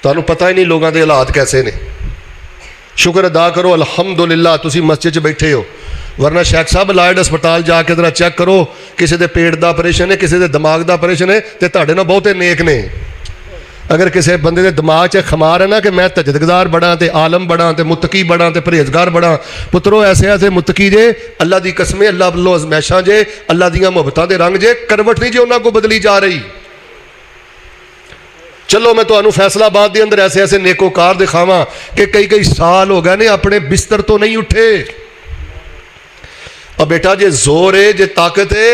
तुहानूं पता ही नहीं लोगों के हालात कैसे ने। शुक्र अदा करो अलहमदुलिल्लाह तुसी मस्जिद च बैठे हो, वरना शेख साहब लायड हस्पताल जाके जरा चैक करो, किसी के पेट का ऑपरेशन है, किसी के दिमाग का ऑपरेशन है, तो तुहाडे नाल बहुते नेक ने। अगर किसी बंदे के दिमाग च खमार है ना कि मैं तजदगदार बड़ा तो आलम बड़ा तो मुतकी बड़ा तो परहेजगार बड़ा, पुत्रो ऐसे ऐसे मुतकी जे, अल्लाह की कसमें अल्लाह वालों अजमैशां जे, अल्लाह दियां मुहब्बतां दे रंग जे, करवट नहीं जे उन्हां को बदली जा रही। चलो मैं तुहानूं फैसलाबाद के अंदर ऐसे ऐसे नेकोकार दिखावां कि कई कई साल हो गए ने अपने बिस्तर तो नहीं उठे। और बेटा जे जोर है जे ताकत है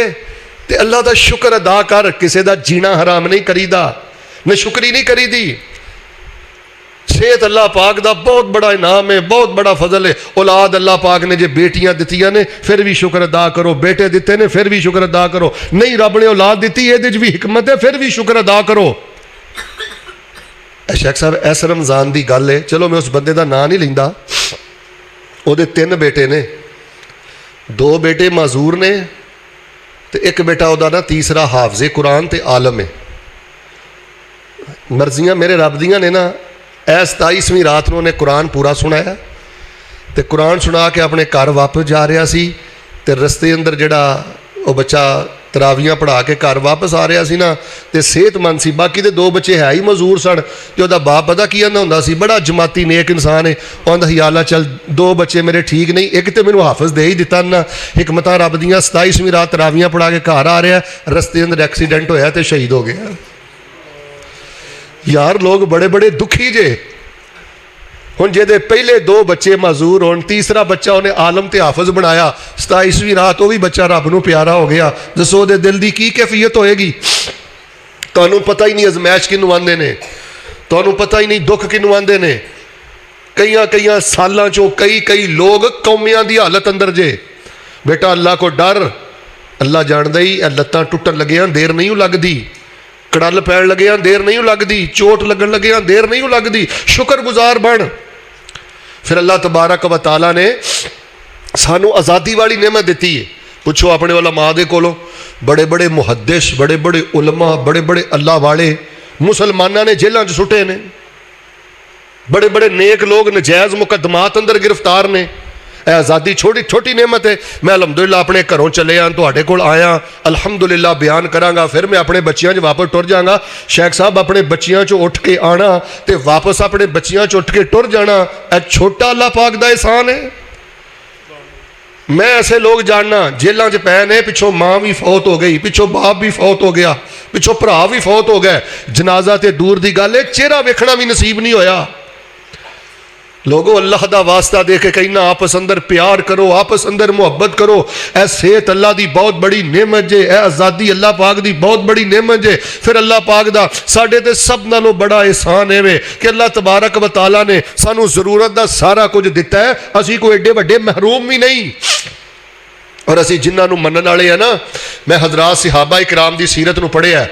तो अल्लाह का शुक्र अदा कर, किसी का जीना हराम नहीं करीदा, नशुक्री नहीं करी दी। सेहत अल्लाह पाक का बहुत बड़ा इनाम है, बहुत बड़ा फजल है। औलाद अल्लाह पाक ने जे बेटियां दित्तियां ने फिर भी शुक्र अदा करो, बेटे दिते ने फिर भी शुक्र अदा करो, नहीं रब ने औलाद दी ये भी हिकमत है फिर भी शुक्र अदा करो। शेख साहब इस रमज़ान की गल है, चलो मैं उस बंदे का नाम नहीं लेंदा, उहदे 3 बेटे ने, 2 बेटे माजूर ने तो एक बेटा उहदा ना तीसरा हाफजे कुरान ते आलम है। मर्जियां मेरे रब दियां ने ना, इस 27वीं रात में उन्हें कुरान पूरा सुनाया तो कुरान सुना के अपने घर वापस जा रहा सी ते रस्ते अंदर जिहड़ा वो बच्चा तरावियां पढ़ा के घर वापस आ रहा सी ना तो सेहतमंद सी, बाकी दे 2 बच्चे है ही मजूर सन। तो वह बाप पता की कहता होंदा सी, बड़ा जमाती नेक इंसान है, कहता ही आला चल 2 बच्चे मेरे ठीक नहीं, एक तो मैनू हाफिज दे ही दिता ना, हिकमतां रब दियां 27वीं रात तरावियां पढ़ा के घर आ रहा, रस्ते अंदर एक्सीडेंट होया तो शहीद हो गया। यार लोग बड़े बड़े दुखी जे। हुण जे पहले 2 बच्चे माजूर होण, तीसरा बच्चा उन्हें आलम ते हाफिज बनाया, 27वीं रात वो भी बच्चा रब नूं प्यारा हो गया, दसो उहदे दिल की की कैफियत होएगी। तुहानूं पता ही नहीं अजमैश किनूं आंदे ने, तुहानूं पता ही नहीं दुख किनूं आंदे ने। कई सालां चों कई लोग कौमियां दी हालत अंदर जे। बेटा अल्लाह को डर, अल्लाह जाणदा ही लत्तां टुटन लगियां देर नहीं लगदी, कड़ल पैण लगिया देर नहीं लगती, चोट लगन लगिया देर नहीं लगती, शुक्रगुजार बन। फिर अल्लाह तबारक व तआला ने सानू आज़ादी वाली नेमत दी है। पुछो अपने उलमा दे कोलों, बड़े बड़े मुहद्दिस, बड़े बड़े उलमा, बड़े बड़े अल्लाह वाले मुसलमाना ने जेलों च सुटे ने, बड़े बड़े नेक लोग नजायज़ मुकदमात अंदर गिरफ्तार ने। आज़ादी छोटी छोटी नेमत है। मैं अलहमदुलिल्लाह अपने घरों चले तुहाडे कोल आया, अलहमदुलिल्लाह बयान करांगा, फिर मैं अपने बच्चियां वापस टुर जाऊँगा। शेख साहब अपने बच्चियां चो उठ के आना तो वापस अपने बच्चियां चो उठ के टुर जाना, यह छोटा अल्लाह पाक दा एहसान है। मैं ऐसे लोग जानना जेलों च पै ने, पिछों माँ भी फौत हो गई, पिछों बाप भी फौत हो गया, पिछों भरा भी फौत हो गए, जनाजा तो दूर की गल है, चेहरा वेखना भी नसीब नहीं होया। लोगों अल्लाह का वास्ता दे के कहना आपस अंदर प्यार करो, आपस अंदर मुहब्बत करो। ए सेहत अल्लाह की बहुत बड़ी नेमत जे, ए आज़ादी अल्लाह पाक की बहुत बड़ी नेमत जे। फिर अल्लाह पाक दा साडे ते सब नालों बड़ा एहसान है कि अल्लाह तबारक व तआला ने सानू जरूरत का सारा कुछ दिता है, असी कोई एडे वड्डे महरूम भी नहीं। और असी जिन्होंने मनन वाले हैं ना, मैं हजरात सहाबा इकराम की सीरत नूं पढ़िया,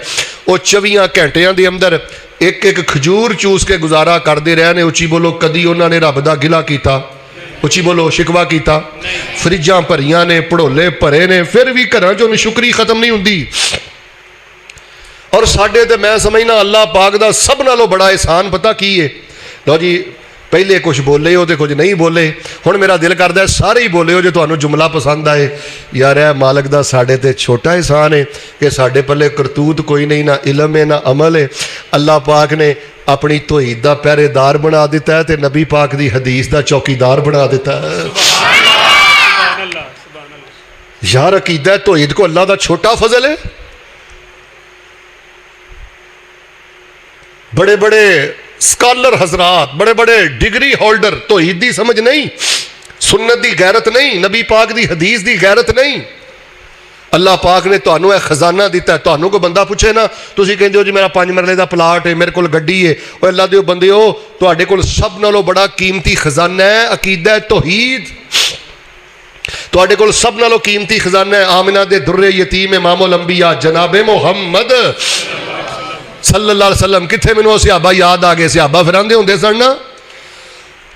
वो 24 घंटिया के अंदर एक एक खजूर चूस के गुजारा करते रहे ने। उची बोलो कदी उन्होंने रब का गिला किया, उची बोलो शिकवा किया। फ्रिजां भरियां ने, भड़ोले भरे ने, फिर भी घर चों शुक्री खत्म नहीं हुंदी। और साडे ते मैं समझना अल्लाह पाक दा सब नालों बड़ा एहसान पता की है। लो जी पहले कुछ बोले हो तो कुछ नहीं बोले, हुण मेरा दिल करदा है सारे ही बोले हो जो तुहानूं जुमला पसंद आए। यार है मालक दा साडे ते छोटा एहसान है कि साडे पल्ले करतूत कोई नहीं, ना इलम है ना अमल है। अल्लाह पाक ने अपनी तौहीद दा पहरेदार बना दिता है, तो नबी पाक दी हदीस दा चौकीदार बना दिता है। यार अकीदा तौहीद को अल्लाह दा छोटा फजल है। बड़े बड़े स्कॉलर हजरात, बड़े बड़े डिग्री होल्डर, तौहीद दी समझ नहीं, सुन्नत दी गैरत नहीं, नबी पाक दी हदीस दी गैरत नहीं। अल्लाह पाक ने तुहानू एक खजाना दिता है। तुहानू कोई बंदा पूछे ना, तुसीं कहंदे हो जी मेरा 5 मरले का प्लाट है, मेरे को गड्डी है, और अल्लाह दे बंदे हो तुहाडे कोल सब नालों बड़ा कीमती खजाना है अकीदा है तौहीद। तुहाडे कोल सब नालों कीमती खजाना है आमिना दे दुर्रे यतीम इमामुल अंबिया जनाबे मुहम्मद सल्लल्लाहु अलैहि वसल्लम। किथे मैनूं सहाबा याद आ गए। सहाबा फिर आंदे हुंदे सन ना,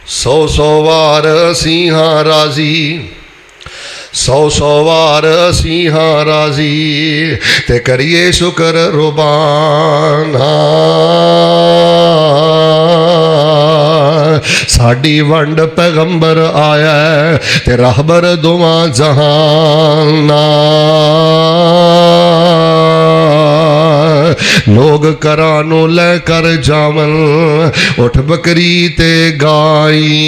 100 वार असीं हां राजी, 100 वार असीं हां राजी, ते करिए शुक्र रुबाना। साडी वंड पैगंबर आया है ते रहबर दोवां जहाना। लोग करानू लेकर जावन उठ बकरी ते गाई,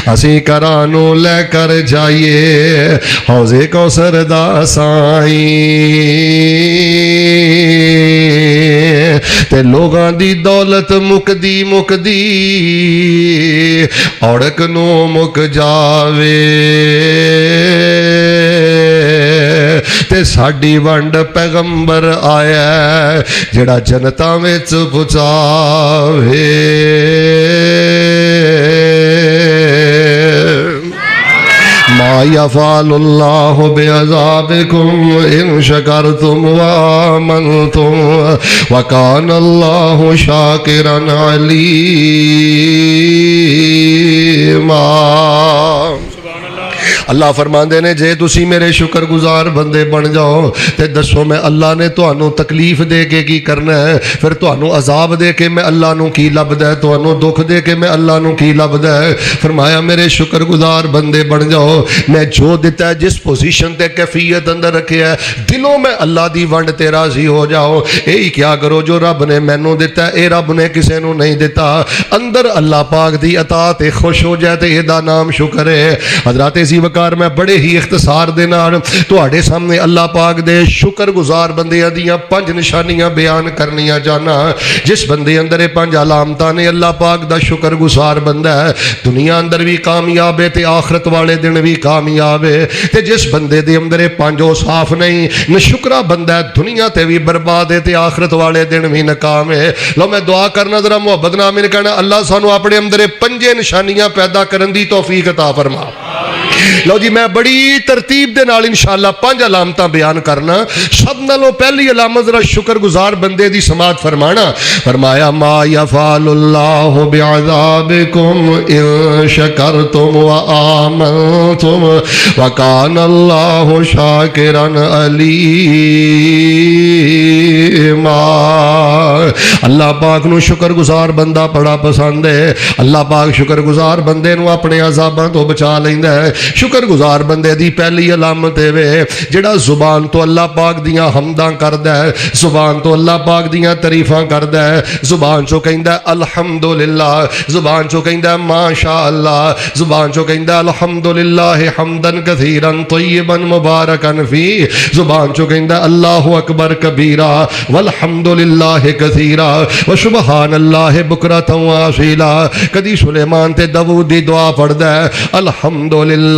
असी करानू लेकर जाइए हौजे कौसर दा साई। ते लोगां दी दौलत मुकदी मुकदी औड़क नू मुक जावे, ते साडी वंड पैगंबर आया जेड़ा जनता विच पुचावे। मा यफ़अलुल्लाहु बिअज़ाबिकुम इन शकरतुम व आमनतुम व कानल्लाहु शाकिरन अलीमा। अल्लाह फरमाते ने जे तुसी मेरे शुक्रगुजार बंदे बन जाओ तो दसो मैं अल्लाह ने तुहानू तकलीफ दे के की करना है, फिर तुहानू अजाब दे के मैं अल्लाह नू की लभदा है, तुहानू दुख दे के मैं अल्लाह नू की लभदा है। फरमाया मेरे शुक्रगुजार बंदे बन जाओ, मैं जो दिता है जिस पोजीशन ते कैफियत अंदर रखे है दिलों में अल्लाह दी वंड ते राजी हो जाओ। यही क्या करो जो रब ने मैनू दिता है, ए रब ने किसी नू नहीं दिता। अंदर अल्लाह पाक दी अता ते खुश हो जाए तो एदा नाम शुक्र है। हजरत वकार मैं बड़े ही इख्तिसार दे नाल तुहाडे सामने अल्लाह पाक दे शुक्रगुजार बंदियां दियां 5 निशानियां बयान करनियां चाहना। जिस बंदे अंदर 5 अलामतां ने अल्लाह पाक दा शुक्रगुजार बंदा है, दुनिया अंदर भी कामयाब है ते आखरत वाले दिन भी कामयाब है। ते जिस बंदे दे अंदर 5 साफ नहीं, नशुकरा बंदा है, दुनिया ते भी बर्बाद है ते आखरत वाले दिन भी नाकाम है। लो मैं दुआ करना जरा मोहब्बत नाल मैंने कहना अल्लाह सानू अपने अंदर 5 निशानियां पैदा करन दी तौफीक अता फरमा। लो जी मैं बड़ी तरतीब दे नाल इंशाअल्लाह 5 अलामतां बयान करना। सब नालों पहली अलामत जरा शुक्रगुजार बंदे दी समात फरमाना। फरमाया मा यफ़अलुल्लाहु बिअज़ाबिकुम इन शकरतुम व आमनतुम व कानल्लाहु शाकिरन अलीमा। अल्लाह पाक नू शुक्रगुजार बंदा बड़ा पसंद है। अल्लाह पाक शुक्रगुजार बंदे नू अपने अजाबां तो बचा लैंदा है। शुक्रगुजार बंदे दी पहली अलामत है जिहड़ा जुबान तो अल्लाह पाक दियां हमदां करदा है, जुबान तो अल्लाह पाक दियां तारीफां करदा है, जुबान चो कहंदा अल्हम्दुलिल्लाह, जुबान चो कहंदा माशा अल्लाह, जुबान चो कहंदा अल्हम्दुलिल्लाह हम्दन कसीरन तय्यबन मुबारकन फी, जुबान चो कहंदा अल्लाहु अकबर कबीरा वल्हम्दुलिल्लाह कसीरा व सुबहानल्लाह बुकरतन व असीला। कदी सुलेमान ते दाऊद दी दुआ पढ़दा है अल्हम्दुलिल्लाहिल्लज़ी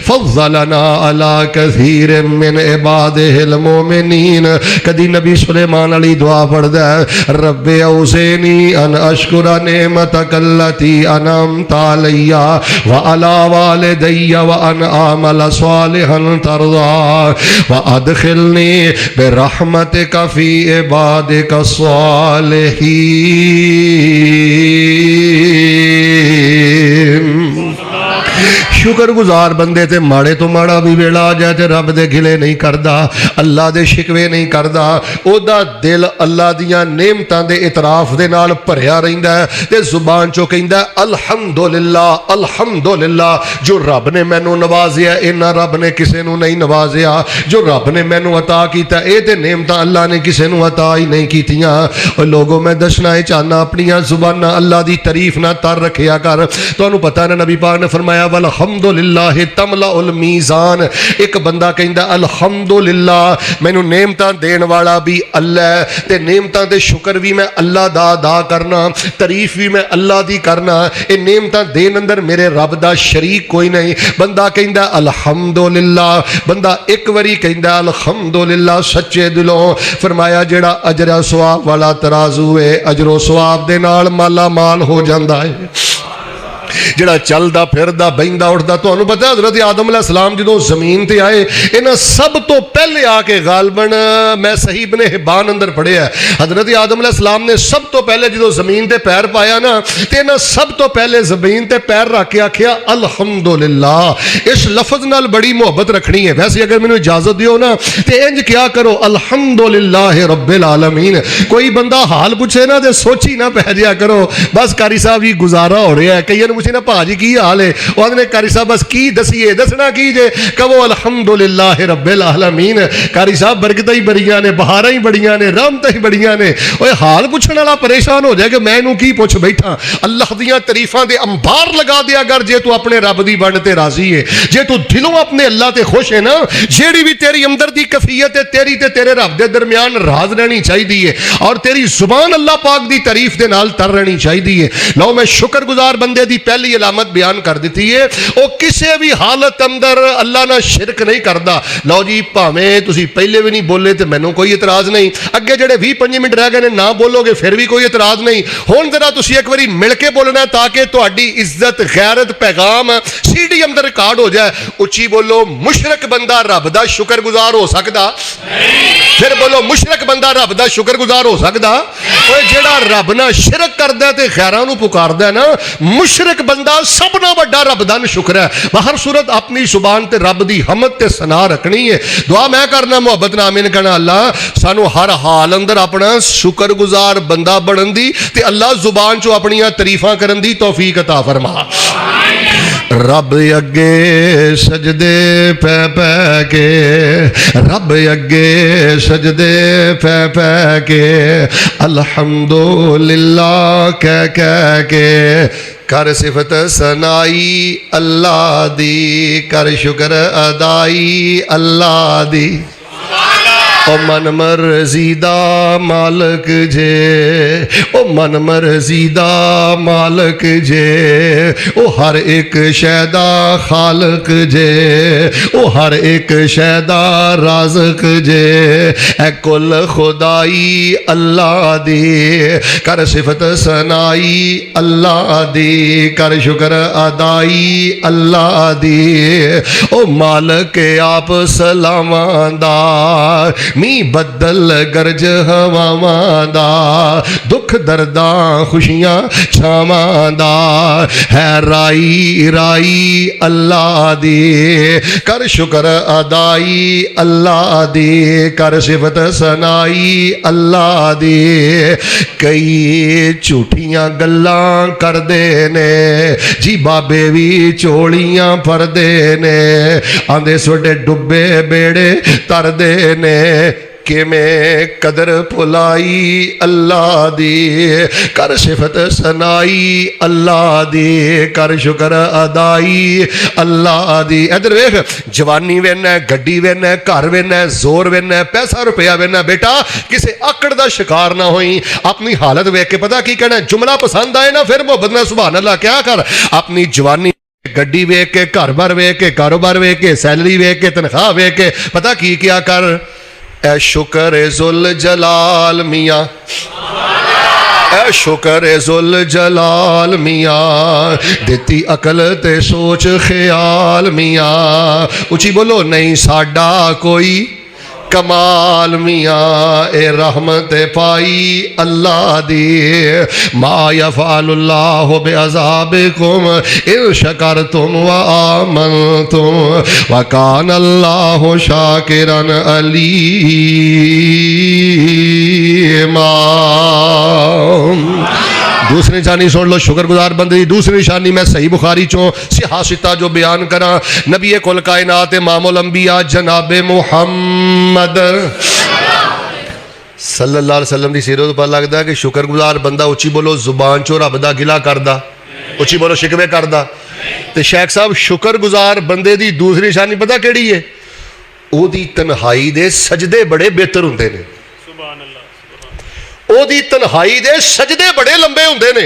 फज़्ज़लना अला कसीरिम मिन इबादिहिल मोमिनीन। कदी नबी सुलेमान अली दुआ पढ़दा है रब्बे औज़िनी अन अशकुरा नेमतकल्लती अनअमता अलैया व अला वालिदैया व अन आमल सालिहन तरज़ा व अदखिलनी बिरहमतिका फी इबादिका सालिहीन। शुक्रगुजार बंदे ते माड़े तो माड़ा भी वेला आ जाए तो रब दे गिले नहीं करता, अल्लाह दे शिकवे नहीं करता। ओदा दिल अल्लाह दियां नेमतां दे इतराफ दे नाल भरिया रहिंदा है ते जुबान चो कहंदा अल्हम्दुलिल्लाह अल्हम्दुलिल्लाह। जो रब ने मैनू नवाजिया इन्ना रब ने किसी नू नहीं नवाजिया, जो रब ने मैनू अता कीता ए ते नेमतां अल्लाह ने किसी नू अता ही नहीं कीतियां। और लोगों मैं दसना ही चाहना अपनियां जुबानां अल्लाह दी तारीफ ना तर रखिया कर। तुहानू पता है नबी पाक ने फरमाया अल्हम्दुलिल्लाह तमलाउल मीज़ान। एक बंदा कहंदा अल्हम्दुलिल्लाह मैनू नेमतां देण वाला भी अल्लाह ते नेमतां दे शुक्र भी मैं अल्लाह दा अदा करना, तारीफ भी मैं अल्लाह दी करना। ये नेमतां देन अंदर मेरे रब दा शरीक कोई नहीं। बंदा कहंदा अल्हम्दुलिल्लाह, बंदा एक बारी कहंदा अल्हम्दुलिल्लाह सच्चे दिलों, फरमाया जेड़ा अजर सवाब वाला तराजू है अजरो सवाब दे नाल माला माल हो जांदा है। ਜਿਹੜਾ ਚੱਲਦਾ ਫਿਰਦਾ ਬਹਿੰਦਾ ਉੱਠਦਾ। ਤੁਹਾਨੂੰ ਪਤਾ हज़रत आदम अलैहिस्सलाम ਜਦੋਂ ਜ਼ਮੀਨ ਤੇ ਆਏ ਇਹਨਾਂ ਸਭ ਤੋਂ ਪਹਿਲੇ ਆ ਕੇ गालबन मैं सही इब्ने हिब्बान अंदर पढ़िया हज़रत आदम अलैहिस्सलाम ने सब तो पहले जो जमीन ते पैर पाया ना तो इन्हें सब तो पहले जमीन ते पैर रख के आखिया अल्हम्दुलिल्लाह। इस लफज नाल बड़ी मोहब्बत रखनी है। वैसे अगर मैंने इजाजत दियो ना तो इंज क्या करो अल्हम्दुलिल्लाह रब्बिल आलमीन। कोई बंदा हाल पूछे ना तो सोची ना पै जाया करो बस कारी साहब जी गुजारा हो रहा है। कई पूछे ना भाजी की हाल है वो आदमी कारी साहब बस की दसीए दसना की जे कहो अल्हम्दुलिल्लाह रब्बिल आलमीन। कारी साहब बरकतां ही बड़ियां ने बहारां ही बड़ियां ने रहमतां ही बड़ियां ने। ओए हाल पुछण वाला परेशान हो जाए कि मैं इनू की पुछ बैठा। अल्लाह दियां तरीफां दे अंबार लगा दिया कर जे तू अपने रब दी बंड ते राजी है जे तू दिलों अपने अल्लाह ते खुश है ना। जेड़ी भी तेरी अंदर दी कफियत है तेरी ते तेरे रब दे दरमियान राज रहनी चाहिए और तेरी जुबान अल्लाह पाक दी तारीफ दे नाल तर रहनी चाहिए। लो मैं शुक्रगुजार बंदे दी पहली अलामत बयान कर दी है वो किसी भी हालत अंदर अल्लाह ना शिरक नहीं करता। लो जी भावें तुसी पहले भी नहीं बोले तो मैनू कोई इतराज नहीं। अगे जेडे 20-25 मिनट रह गए ना बोलोगे फिर भी कोई इतराज नहीं। हुण जरा तुसी एक बारी मिल के बोलना ताकि तुहाडी इज्जत गैरत पैगाम सीडी अंदर रिकॉर्ड हो जाए। उच्ची बोलो मुशरक बंदा रब दा शुक्रगुजार हो सकदा? फिर बोलो मुशरक बंदा रब दा शुक्रगुजार हो सकदा? ओए जेड़ा रब ना शिरक करदा ते गैरां नूं पुकारदा ना मुशरक बंदा सब नाल वड्डा रब दा शुक्र है। बाहर सूरत अपनी जुबान ते रब दी हमद ते सना रखनी है। दुआ मैं करना मोहब्बत नाल आमीन कहना अल्लाह सानू हर हाल अंदर अपना शुक्रगुजार बंदा बनन दी ते अल्लाह जुबान चो अपनी तारीफां करन दी तौफीक अता फरमा। रब अगे सजदे पै पै के रब अगे सजदे पै पै के अल्हम्दुलिल्लाह कह के कर सिफत सनाई अल्लाह दी कर शुक्र अदाई अल्लाह दी। ओ मन मर्जीदा मालक जे ओ मन मर्जीदा मालक जे ओ हर एक शैदा खालक जे ओ हर एक शैदा राज़क जे ए कुल खुदाई अल्लाह दी कर सिफत सनाई अल्लाह दी कर शुक्र अदाई अल्लाह दी। ओ मालक आप सलामांदा मी बदल गरज हवावां दा दुख दर्दां खुशियां छावां दा है राई राई अल्लाह दी कर शुक्र अदाई अल्लाह दी कर सिफत सनाई अल्लाह दी। कई झूठियां गल्लां करदे ने जी बाबे भी चोलियां फरदे ने आंदे सोडे डुबे बेड़े तरदे ने कि मैं कदर भुलाई अल्लाह दी कर सिफत सनाई अल्लाह दी कर शुक्र अदाई अल्लाह दी। इधर वेख जवानी वेना गड्डी वेना घर वेना जोर वेना पैसा रुपया वेना बेटा किसी आकड़ का शिकार ना होई। अपनी हालत वेख के पता की कहना जुमला पसंद आए ना फिर मोहब्बत में सुभान अल्लाह क्या कर अपनी जवानी गड्डी वेख के घर बार वेख के कारोबार वेख के सैलरी वेख के तनख्वाह वेख के पता की क्या कर ए शुक्र जुल जलाल मियाँ ए शुक्र जुल जलाल मियाँ दिती अकल ते सोच ख्याल मियाँ। उची बोलो नहीं साडा कोई कमाल मियाँ ए रहमत पाई अल्लाह दी मा यफ़अलुल्लाहु बिअज़ाबिकुम इन शकरतुम व आमनतुम व कान अल्लाहु शाकिरन अलीमा। दूसरी निशानी सुन लो शुक्रगुजार बंदे की। दूसरी निशानी मैं सही बुखारी चो सिहासिता जो बयान करा नबी कुल कायनात इमामुल अंबिया जनाबे मुहम्मद सल्लल्लाहु अलैहि वसल्लम की सीरत पता लगता है कि शुक्रगुजार बंदा उची बोलो जुबान चो रब दा गिला करदा उची बोलो शिकवे करदा। तो शेख साहब शुक्रगुजार बंदे की दूसरी निशानी पता केड़ी है ओदी तन्हाई दे सजदे बड़े बेहतर हुंदे ने। ओदी तन्हाई दे सजदे बड़े लंबे हुंदे ने।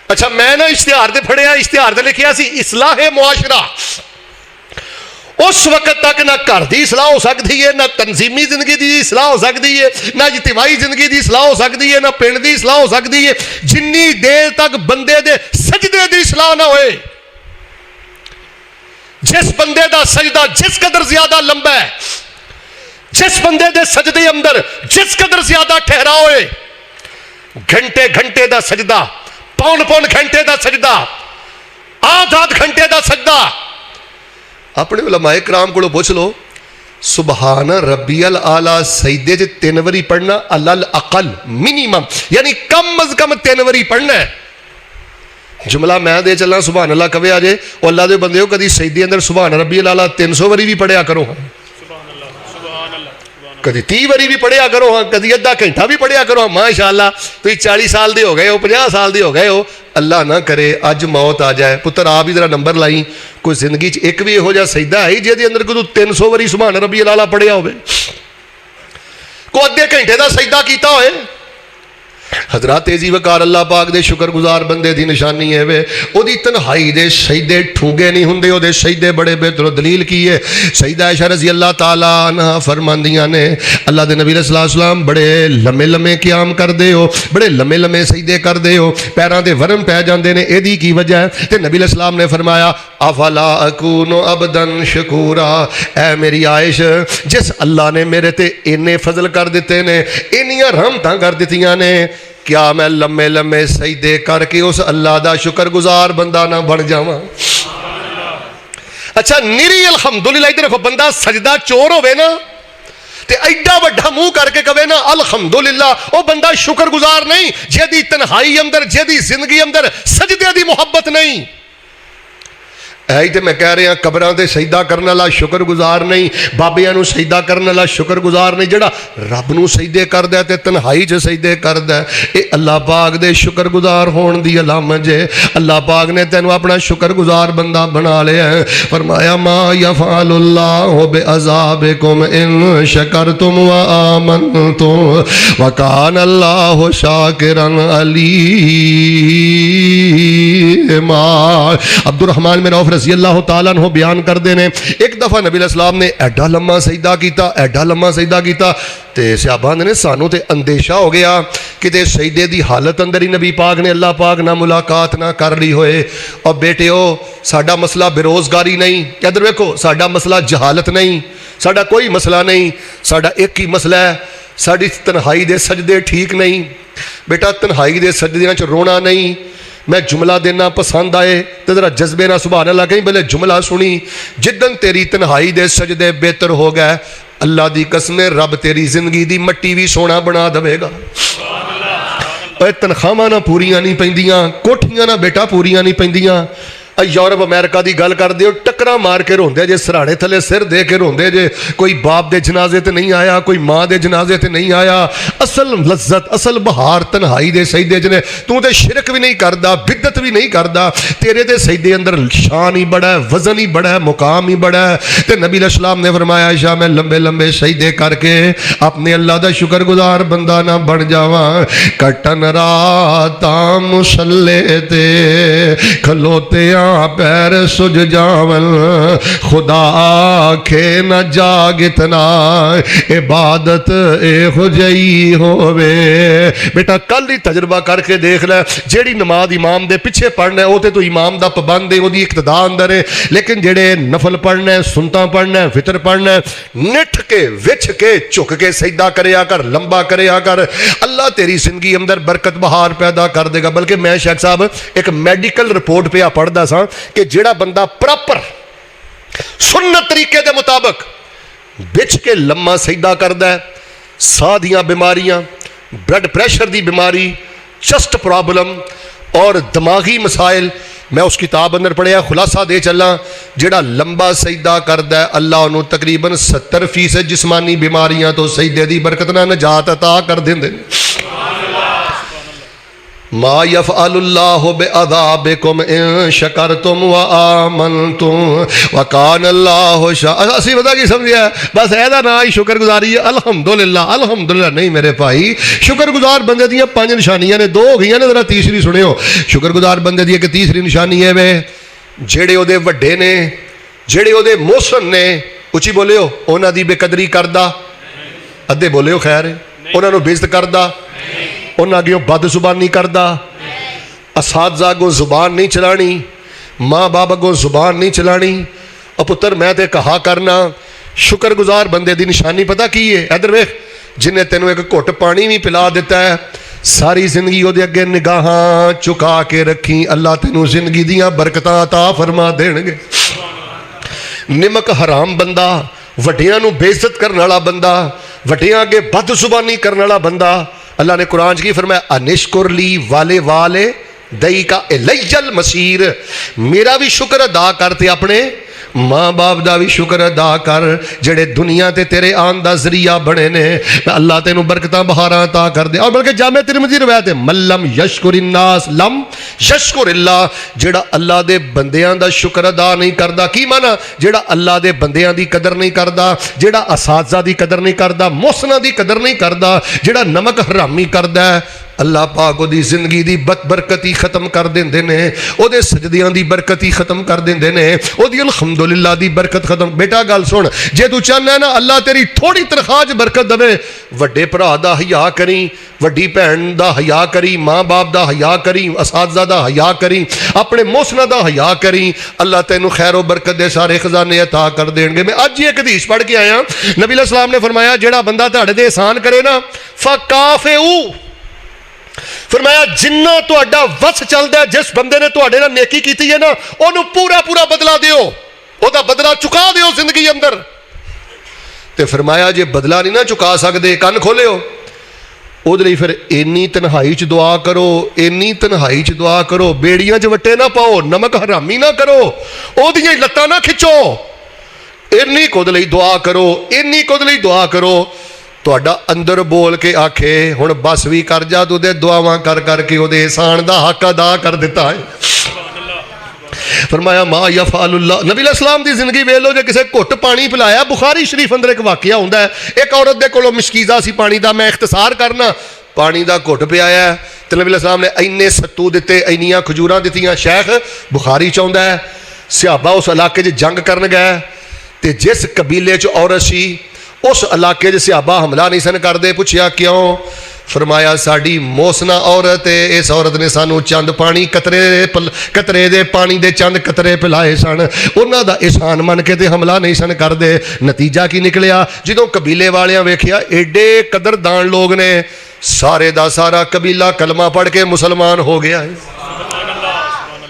अच्छा मैं ना इश्तिहार ते फड़िया इश्तिहार ते लिखिया सी इस्लाह मुआशरा उस वक्त तक ना घर की सलाह हो सकती है, ना तनजीमी जिंदगी की सलाह हो सकती है, ना इज्तिमाई जिंदगी की सलाह हो सकती है, ना पिंड की सलाह हो सकती है, जिन्नी देर तक बंदे दे सजदे की सलाह ना होए। जिस बंदे का सजदा जिस कदर ज्यादा लंबा है, जिस बंदे दे सजदे अंदर जिस कदर ज्यादा ठहराव है, घंटे घंटे का सजदा, पौन पौन घंटे का सजदा, आध आध घंटे का सजदा, अपने उलमाए कराम को पुछ लो, सुबहान रब्बियल आला सजदे च 3 बारी पढ़ना अल अकल मिनिमम, यानी कम अज कम 3 बारी पढ़ना है। जुमला मैं दे चलना सुबहान अल्लाह कवे आजे, अल्लाह दे बंदे हो कभी सजदे अंदर सुबहान रब्बियल आला 300 बारी भी पढ़िया करो, कभी 30 बारी भी पढ़िया करो, हाँ कभी अद्धा घंटा भी पढ़िया करो, माशाअल्लाह। तुम 40 साल के हो गए हो, 50 साल के हो गए हो, अल्लाह ना करे अज मौत आ जाए, पुत्र आप ही जरा नंबर लाई, कोई जिंदगी एक भी यहो जिहा सजदा है जिहदे अंदर कोई 300 बारी सुभान रब्बियल आला पढ़िया होवे, कोई अद्धे घंटे का सजदा किया होए। हजरात तेजी वकार अल्लाह पाक दे शुक्रगुजार बंदे दी निशानी है वे ओदी तन्हाई दे सजदे ठूंगे नहीं हुंदे, ओदे सजदे बड़े बेहतर। दलील की है, सईदा आयशा रज़ी अल्लाह ताला अन्हा फरमांदियां ने अल्लाह दे नबी सल्लल्लाहु अलैहि वसल्लम बड़े लम्मे लम्मे क़याम करदे हो, बड़े लम्मे लम्मे सजदे करदे हो, पैरां दे वरम पै जांदे ने, एदी की वजह है? ते नबी सल्लल्लाहु ने फरमाया अफला अकूनु अबदन शकूरा, ऐ मेरी आयश जिस अल्लाह ने मेरे ते इन्ने फजल कर दिते ने, इन्नियां रहमतां कर दित्तियां ने, क्या मैं लम्मे लम्मे सजदे करके उस अल्लाह का शुक्रगुजार बंदा ना बन जावां? अच्छा निरी अल्हम्दुलिल्लाह, इधर देखो, बंदा सजदा चोर होवे ना ते एडा वड्डा मुंह करके कवे ना अल्हम्दुलिल्लाह, वो बंदा शुक्रगुजार नहीं, जेदी तन्हाई अंदर जेदी जिंदगी अंदर सजदे दी मोहब्बत नहीं। है तो मैं कह रहा कबरां ते सजदा करने वाला शुक्रगुजार नहीं, बाबियां नूं सजदा करने वाला शुक्रगुजार नहीं, जिहड़ा रब नूं सजदे करदा है ते तन्हाई च सजदे करदा है, ये अल्लाह पाक दे शुक्रगुजार होने दी अलामत है। अल्लाह पाक ने तैनूं अपना शुक्रगुजार बंदा बना लिया है। फरमाया मा यफ़अलुल्लाहु बिअज़ाबिकुम इन शकरतुम व आमनतुम व कान अल्लाहु शाकिरन अलीमा। अब्दुर रहमान बिन औफ रज़ी अल्लाह तआला अन्हु बयान करते हैं, एक दफ़ा नबी अलैहिस्सलाम ने एडा लम्मा सजदा किया, एडा लम्मा सजदा किया, तो सहाबा ने सानू तो अंदेशा हो गया कि सजदे की हालत अंदर ही नबी पाक ने अल्लाह पाक ना मुलाकात ना कर ली होए। और बेटिओ साडा मसला बेरोजगारी नहीं, इधर वेखो, साडा मसला जहालत नहीं, साडा कोई मसला नहीं, साडा एक ही मसला है, साडी तन्हाई दे सजदे ठीक नहीं। बेटा तन्हाई दे सजदियां च रोना नहीं। मैं जुमला देना पसंद आए तो जरा जज्बे ना सुभान अल्लाह कहीं, पहले जुमला सुनी, जिदन तेरी तन्हाई दे सजदे बेहतर हो गए, अल्लाह दी कसमें रब तेरी जिंदगी दी मट्टी भी सोना बना देगा। तनख्वाहां ना पूरियां नहीं पैंदियां, कोठियां ना बेटा पूरियां नहीं पैंदियां। यूरोप अमेरिका की गल कर दो, टक्करा मार के रोंदे जे, सराणे थले सिर दे के रोंदे जे, कोई बाप दे जनाजे ते नहीं आया, कोई माँ दे जनाजे ते नहीं आया। असल लज्जत असल बहार तन्हाई दे सजदे च ने। तू तो शिरक भी नहीं करदा, बिदत भी नहीं करदा, तेरे दे सजदे अंदर शान ही बड़ा है, वजन ही बड़ा है, मुकाम ही बड़ा है। ते नबी अलैहिस्सलाम ने फरमाया आयशा मैं लंबे लंबे सजदे करके अपने अल्लाह का शुक्रगुजार बंदा ना बन जावा, कटन राता मुसल्ले ते खलोते पैर सुज जावन, खुदा आखे न जाग इतना इबादत एहो जई होवे। बेटा कल ही तजर्बा करके देख ले, जेड़ी नमाज इमाम दे पिछे पढ़ना है वो तो इमाम दा पाबंद है, ओदी इक्तदा अंदर है, लेकिन जेड़े नफल पढ़ना है, सुनता पढ़ना है, फितर पढ़ना है, निठ के विछ के झुक के सजदा करया कर, लंबा करया कर, अल्लाह तेरी जिंदगी अंदर बरकत बहार पैदा कर देगा। बल्कि मैं शेख साहब एक मेडिकल रिपोर्ट पे पढ़दा सा कि जेड़ा बंदा प्रॉपर सुन्नत तरीके के मुताबिक बिच के लम्मा सजदा करदा है, साह दियां बीमारियां, ब्लड प्रेशर की बीमारी, चस्ट प्रॉब्लम और दिमागी मसाइल, मैं उस किताब अंदर पढ़िया खुलासा दे चलना, जेड़ा लंबा सजदा करदा है अल्लाह उन्होंने तकरीबन 70% जिस्मानी बीमारियां तो सजदे की बरकत नाल निजात अता कर देंदे। मा यफ़अलुल्लाहु बिअज़ाबिकुम इन शकरतुम व आमनतुम व कान अल्लाहु असीं पता की समझिया, बस एदा ना ही शुक्रगुजारी है, अल्हम्दुलिल्लाह अल्हम्दुलिल्लाह। नहीं मेरे भाई, शुक्रगुजार बंदे दियां 5 निशानियां ने, 2 हो गई ने, जरा तीसरी सुनियो। शुक्रगुजार बंदे दी एक तीसरी निशानी है वे जेड़े ओदे वड्डे ने ਜਿਹੜੇ ਉਹਦੇ ਮੋਹਸਨ ਨੇ, ਉੱਚੀ ਬੋਲਿਓ, ਉਹਨਾਂ ਦੀ ਬੇਕਦਰੀ ਕਰਦਾ, ਅੱਧੇ ਬੋਲਿਓ ਖੈਰ, ਉਹਨਾਂ ਨੂੰ ਬੇਇੱਜ਼ਤ ਕਰਦਾ, ਉਹਨਾਂ ਅੱਗੇ ਬਦ ਜ਼ੁਬਾਨੀ ਕਰਦਾ, ਅਸਾਤਜ਼ਾ ਅੱਗੋਂ ਜ਼ੁਬਾਨ ਨਹੀਂ ਚਲਾਣੀ, ਮਾਂ ਬਾਪ ਅੱਗੋਂ ਜ਼ੁਬਾਨ ਨਹੀਂ ਚਲਾਣੀ। ਉਹ ਪੁੱਤਰ ਮੈਂ ਤੇ ਕਹਾ ਕਰਨਾ, ਸ਼ੁਕਰਗੁਜ਼ਾਰ ਬੰਦੇ ਦੀ ਨਿਸ਼ਾਨੀ ਪਤਾ ਕੀ ਹੈ? ਇੱਧਰ ਵੇਖ, ਜਿन्हें तेनों एक घुट पानी भी पिला दिता है, सारी जिंदगी ਉਹਦੇ ਅੱਗੇ ਨਿਗਾਹਾਂ ਝੁਕਾ ਕੇ ਰੱਖੀ, अल्लाह तेनों जिंदगी ਦੀਆਂ ਬਰਕਤਾਂ अता फरमा देणगे। निमक हराम बंदा, ਵੱਡਿਆਂ ਨੂੰ बेइज्जत करने वाला बंदा, ਵੱਡਿਆਂ ਅੱਗੇ बद जुबानी करने वाला बंदा, अल्लाह ने कुरान च की फरमाया, अनिश्कुर ली वाले वाले दई का इलैयल मसीर, मेरा भी शुक्र अदा करते, अपने माँ बाप का भी शुक्र अदा कर जेड़े दुनिया ते तेरे आन का जरिया बने ने। अल्लाह तेनों बरकतां बहारां अता कर दे। और बल्कि जामे तिरमिज़ी रवायत है, मल्लम यशकुरिन्नास लम यशकुरिल्लाह, जेड़ा अल्लाह दे बंदियां दा शुक्र अदा नहीं करदा, की माना? जेड़ा अल्लाह दे बंदियां दी कदर नहीं करदा, जेड़ा असातज़ा दी कदर नहीं करदा, मोहसना दी कदर नहीं करदा, जेड़ा नमक हरामी करदा है, अल्लाह पाक उहदी जिंदगी दी बरकती खत्म कर देंदे ने, उहदे सजदियां दी बरकती खत्म कर देंदे ने, उहदी अल्हम्दुलिल्लाह दी बरकत खत्म। बेटा गल सुन, जे तू चाहना ना अल्लाह तेरी थोड़ी तनख्वाह च बरकत देवे, वड्डे भरा दा हया करी, वड्डी भैन दा हया करी, माँ बाप दा हया करी, असातज़ा दा हया करी, अपने मोहसना दा हया करी, अल्लाह तेनू खैर बरकत दे सारे खजाने अता कर देंगे। मैं अज ही एक हदीस पढ़ के आया, नबी अलैहि सलाम ने फरमाया, जेड़ा बंदा तुहाडे ते एहसान करे ना, फकाफिऊ, फरमाया जिन्ना तुहाडा वस चलदा है, जिस बंदे ने तुहाडे नाल नेकी कीती है ना, ओनू पूरा पूरा बदला दिओ, ओहदा बदला चुका दिओ जिंदगी अंदर। ते फरमाया जे बदला नहीं ना चुका सकदे, कन खोलिओ, ਉਹਦੇ ਲਈ फिर इन्नी तन्हाई च दुआ करो, इन्नी तन्हाई च दुआ करो, बेड़ियां च वट्टे ना पाओ, नमक हरामी ना करो, ओहदियां लत्तां ना खिच्चो, इन्नी कुद लई दुआ करो, इन्नी कुद लई दुआ करो, तुहाडा अंदर बोल के आखे हुण बस भी कर जा, तू दे दुआवां कर करके ਉਹਦੇ एहसान दा हक अदा कर दिता है। फरमाया मा यफअलुल्लाह, नबी अलैहिस्सलाम दी जिंदगी वेख लो, जे किसे घुट पानी पिलाया, बुखारी शरीफ अंदर एक वाकया हुंदा है, एक औरत दे कोलों मशकीज़ा सी पानी दा, मैं इख्तिसार करना, पानी दा घुट पियाया ते नबी अलैहिस्सलाम ने इन्ने सत्तू दिते, इन्नियां खजूरां दित्तियां। शेख बुखारी च आउंदा है, सहाबा उस इलाके च जंग करन गए ते जिस कबीले च औरत सी उस इलाके च सहाबा हमला नहीं सन करते। पूछया क्यों? फरमाया साड़ी मोहसना औरत है, इस औरत ने सानू चंद पानी कतरे दे पानी दे चंद कतरे पिलाए सन, उन्हां दा एहसान मन के ते हमला नहीं सन करते। नतीजा की निकलिया, जो कबीले वालियां वेखिया एडे कदरदान लोग ने, सारे दा सारा कबीला कलमा पढ़ के मुसलमान हो गया है।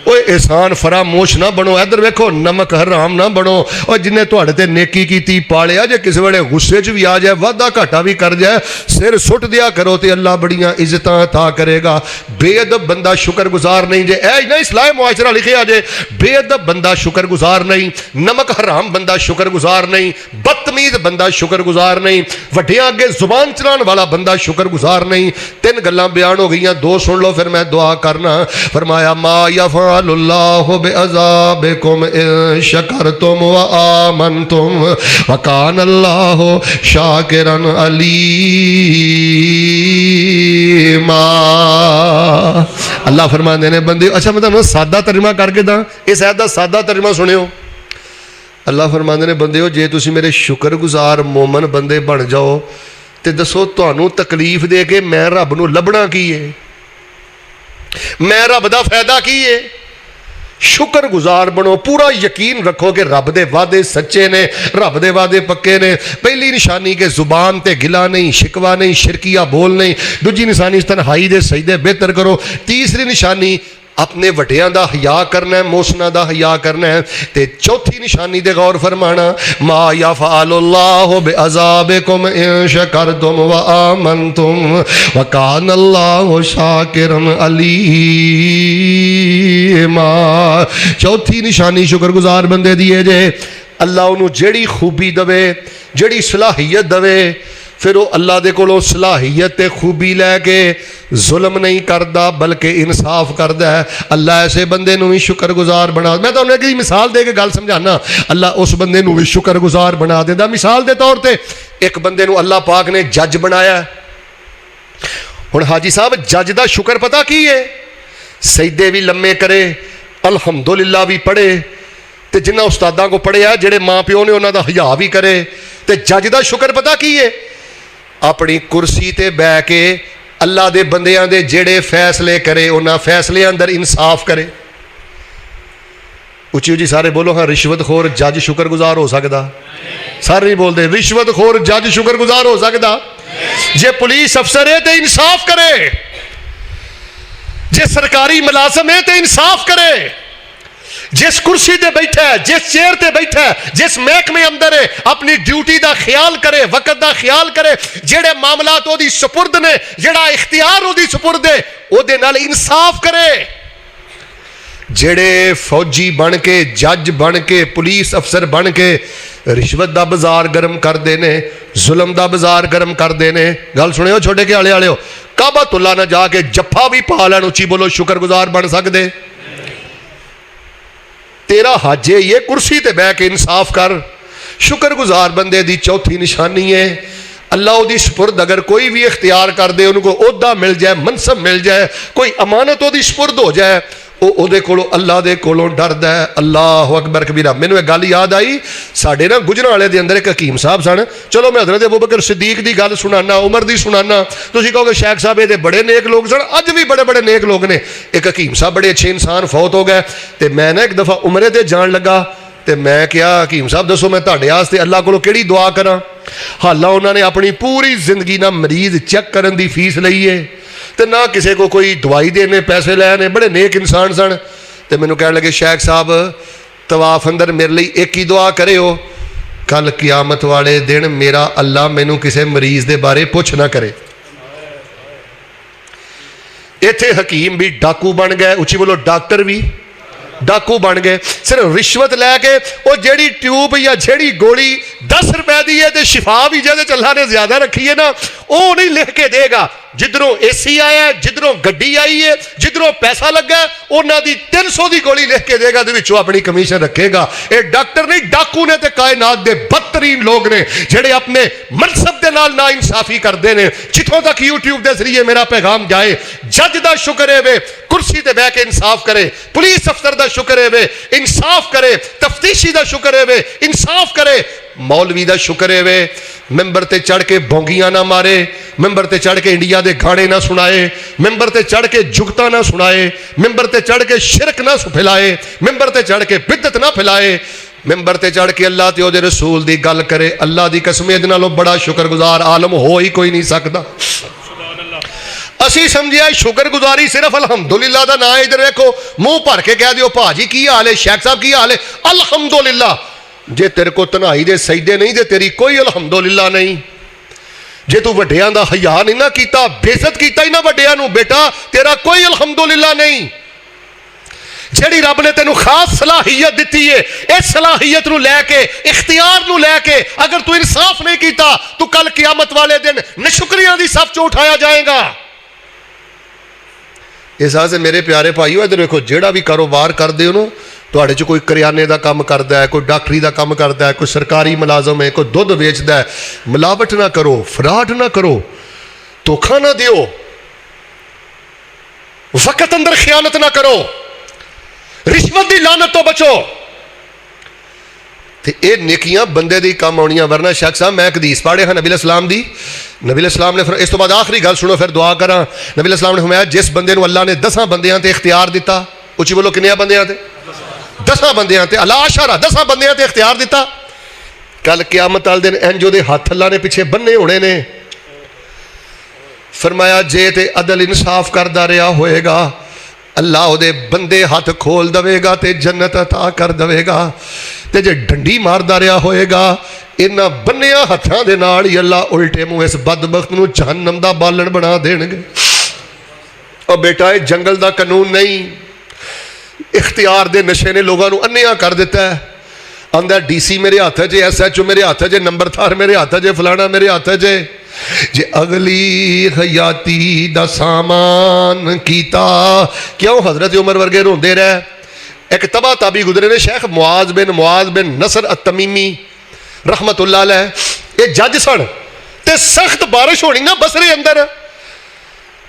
ओए एहसान फरामोश ना बनो, इधर वेखो नमक हराम ना बनो। और जिन्हें तुहाडे ते नेकी कीती पालिया, जे किसी वेले गुस्से च भी आ जाए, वादा घाटा भी कर जाए, सिर सुट दिया करो तो अल्लाह बड़ियां इज्जतां अता करेगा। बेअदब बंदा शुक्रगुजार नहीं, जे ऐ नहीं इस्लाह मुआशरा लिखिया जे, बेअदब बंदा शुक्रगुजार नहीं, नमक हराम बंदा शुक्रगुजार नहीं, बदतमीज बंदा शुक्रगुजार नहीं, वड्डियां अगे जुबान चलाने वाला बंदा शुक्रगुजार नहीं। तीन गल्लां बयान हो गई, दो सुन लो फिर मैं दुआ करना। फरमाया मा यफा अल्लाहु बिअज़ाबिकुम इन शकरतुम व आमनतुम व कान अल्लाहु शाकिरन अलीमा। अल्लाह फरमाते ने बंदे, अच्छा मैं तुहानू सादा तर्जमा करके दा, इस आयत दा सादा तर्जमा सुनियो। अल्लाह फरमाते ने बंदे, जे तुसी मेरे शुक्रगुजार मोमन बंदे बन जाओ तो दसो तुहानू तकलीफ दे के मैं रब नू लभना की है, मैं रब दा फायदा की है? शुक्रगुजार बनो, पूरा यकीन रखो कि रब दे वादे सच्चे ने, रब दे वादे पक्के ने। पहली निशानी के जुबान ते गिला नहीं, शिकवा नहीं, शिरकिया बोल नहीं। दूजी निशानी तन्हाई दे सजदे बेहतर करो। तीसरी निशानी अपने वड्डियां दा हया करना है, मोहसना दा हया करना है। ते चौथी निशानी दे गौर फरमाना, मा यफअलुल्लाहु बिअज़ाबिकुम इन शकरतुम व आमनतुम व कान अल्लाहु शाकिरन अलीमा। चौथी निशानी शुक्रगुजार बंदे दी है जे अल्लाह उन्होंने जेड़ी खूबी दवे, जेड़ी सलाहियत दवे, फिर वो अल्लाह दे कोलों सलाहियत ते खूबी लैके जुल्म नहीं करता बल्कि इंसाफ करता है। अल्लाह ऐसे बंदे नूं भी शुक्रगुजार बना। मैं तुहानूं एक मिसाल दे के गल समझाना, अल्लाह उस बंदे नूं भी शुक्रगुजार बना देंदा। मिसाल के तौर पर एक बंदे नूं अल्लाह पाक ने जज बनाया। हुण हाजी साहब जज का शुक्र पता की है? सजदे भी लम्मे करे, अल्हम्दुलिल्लाह भी पढ़े, तो जिन्होंने उस्तादा को पढ़िया जेडे माँ प्यो ने उन्होंने हया भी करे। तो जज का शुक्र पता की है, अपनी कुर्सी ते बह के अल्लाह के बंदियां दे जेड़े फैसले करे उन्होंने फैसले अंदर इंसाफ करे। उची उची सारे बोलो हाँ, रिश्वतखोर जज शुक्रगुजार हो सकता? सारे नहीं बोलते। रिश्वतखोर जज शुक्रगुजार हो सकता? जे पुलिस अफसर है तो इंसाफ करे, जे सरकारी मुलाजम है तो इंसाफ करे, जिस कुर्सी ते बैठा है, जिस चेयर ते बैठा है, जिस महकमे अंदर है, अपनी ड्यूटी का ख्याल करे, वक्त का ख्याल करे, जेड़े मामलात ओदी सुपुर्द ने, जेड़ा इख्तियार ओदी सुपुर्द है, ओदे नाल इंसाफ करे। जेड़े फौजी बन के, जज बन के, पुलिस अफसर बन के रिश्वत का बाजार गर्म करते हैं, जुल्म का बाजार गर्म करते हैं। गल सुनियो छोटे के आले वाले, काबातुल्ला ना जाके जफ्फा भी पा लैन, उची बोलो शुक्रगुजार बन सकते? तेरा हज ये कुर्सी ते बह के इंसाफ कर। शुक्रगुजार बंदे दी चौथी निशानी है, अल्लाह उदी सुपुर्द अगर कोई भी इख्तियार कर दे, उनको ओहदा मिल जाए, मनसब मिल जाए, कोई अमानत उदी सुपुर्द हो जाए, ਉਹਦੇ ਕੋਲੋਂ अल्लाह दे कोलों डरदा है। अल्लाह अकबर कबीरा। मैनू एक गल याद आई, साडे ना गुजरांवाले दे अंदर एक हकीम साहब सन। चलो मैं हज़रत अबू बकर सिद्दीक की गल सुनाना, उमर की सुनाना, तुसीं कहोगे शेख साहब ये बड़े नेक लोग सन, अज भी बड़े बड़े नेक लोग ने। एक हकीम साहब बड़े अच्छे इंसान फौत हो गए, तो मैं ना एक दफ़ा उमरे ते जान लगा, तो मैं क्या हकीम साहब दसो मैं तुहाडे वास्ते अल्लाह कोलों किहड़ी दुआ करा। हालां उन्होंने अपनी पूरी जिंदगी ना मरीज चेक करन दी फीस लई है, तो ना किसी को कोई दवाई देने पैसे लैने, बड़े नेक इंसान सन। तो मैनू कह लगे शेख साहब तवाफ अंदर मेरे लिए एक ही दुआ करे हो, कल कियामत वाले दिन मेरा अल्लाह मैनू किसी मरीज के बारे पुछ ना करे। इत्थे हकीम भी डाकू बन गए, उची बोलो डॉक्टर भी डाकू बन गए। सिर्फ रिश्वत लैके वो जेड़ी ट्यूब या जेड़ी गोली 10 रुपए की है तो शिफा भी जैसे अल्लाह ने ज्यादा रखी है ना, वो नहीं लिख के देगा। जिधरों एसी आया, जिधरों गड्डी आई है, जिधरों पैसा लगा, उन्होंने 300 की गोली लिख के देगा, तो अपनी कमीशन रखेगा। ये डॉक्टर नहीं, डाकू ने तो कायनात के बदतरीन लोग ने जेड़े अपने मनसब के नाल ना इंसाफी करते हैं। जिथों तक यूट्यूब के जरिए मेरा पैगाम जाए, जज का शुक्र है वे कुर्सी ते बह के इंसाफ करे, पुलिस अफसर का शुक्र है वे इंसाफ करे, तफ्तीशी का शुक्र है वे इंसाफ करे, मौलवी का शुक्र है वे मिंबर ते चढ़ के बोंगियां ना मारे, मिंबर ते चढ़ के इंडिया के गाने ना सुनाए, मिंबर ते चढ़ के जुगता ना सुनाए, मिंबर ते चढ़ के शिरक ना फैलाए, मिंबर ते चढ़ के बिदत ना फैलाए, मिंबर ते चढ़ के अल्लाह ते ओदे रसूल की गल करे। अल्लाह की कसम इहदे नालों बड़ा शुक्रगुजार आलम हो ही कोई नहीं सकता। असी समझिया शुक्रगुजारी सिर्फ अलहमदुलिल्लाह का ना है। इधर देखो मुंह भर के कह दियो भाजी की हाल है, शेख साहब की हाल है, अलहमदुलिल्लाह। जे तेरे को तनाई दे सजदे नहीं तो तेरी कोई अलहमदुलिल्लाह नहीं। जे तू वड्डियां दा हया नहीं ना कीता, बेइज्जत कीता ही ना वड्डियां नूं, बेटा तेरा कोई अलहमदुलिल्लाह नहीं। जेड़ी रब ने तेनू खास सलाहियत दी है, इस सलाहियत नूं लैके, इख्तियार नूं लैके अगर तू इंसाफ नहीं कीता, तू कल कियामत वाले दिन नशुक्रियां दी सफ च उठाया जाएगा। इस वास्ते मेरे प्यारे भाईओ इधर देखो, जेड़ा भी कारोबार करते हो ना, तुहाडे च कोई करियाने का काम करता है, कोई डॉक्टरी का काम करता है, कोई सरकारी मुलाजम है, कोई दुध बेचता है, मिलावट ना करो, फ्रॉड ना करो, धोखा ना दियो, वक्त अंदर खयानत ना करो, रिश्वत की लानत तो बचो। तो ये नेकियां बंदे दी काम आउणियां। वरना शेख साहब मैं एक हदीस पढ़े हाँ नबी इस्लाम दी, नबी इस्लाम ने, फिर इस तो बाद आखिरी गल सुनो फिर दुआ करा। नबी इस्लाम ने फरमाया जिस बंदे नूं अल्लाह ने 10 बंदियां ते इख्तियार दिता, उची बोलो किन्ने बंदियां ते? 10 बंदियां ते, अल्लाह आशारा 10 बंदियां ते इख्तियार दिता, कल क़यामत वाले दिन इंज उहदे हथ अल्लाह ने पिछे बन्ने होने ने। फरमाया जे ते अदल इंसाफ करदा रहा होएगा, अल्लाह उहदे बंदे हथ खोल देगा ते जन्नत अता कर देगा, ते जे डंडी मारदा रहा होएगा, इन्हां बन्निया हथां दे नाल ही अल्लाह उल्टे मुंह इस बदबख्त नूं जहन्नम दा बालन बना देणगे। और बेटा ये जंगल दा कानून नहीं, इख्तियार दे नशे ने लोगों को अन्निया कर दिता है। आंदा डीसी मेरे हाथ च, SHO मेरे हाथ च, नंबरदार मेरे हाथ च, फलाना मेरे हाथ च, जे अगली हयाती दा सामान कीता। क्यों हजरत उमर वर्गे रोंदे रहे। एक तबा ताबी गुजरे ने, शेख मुआज बिन नसर अत-तमीमी रहमतुल्लाह अलैह, ये जज सन, ते सख्त बारिश होनी ना बसरे अंदर,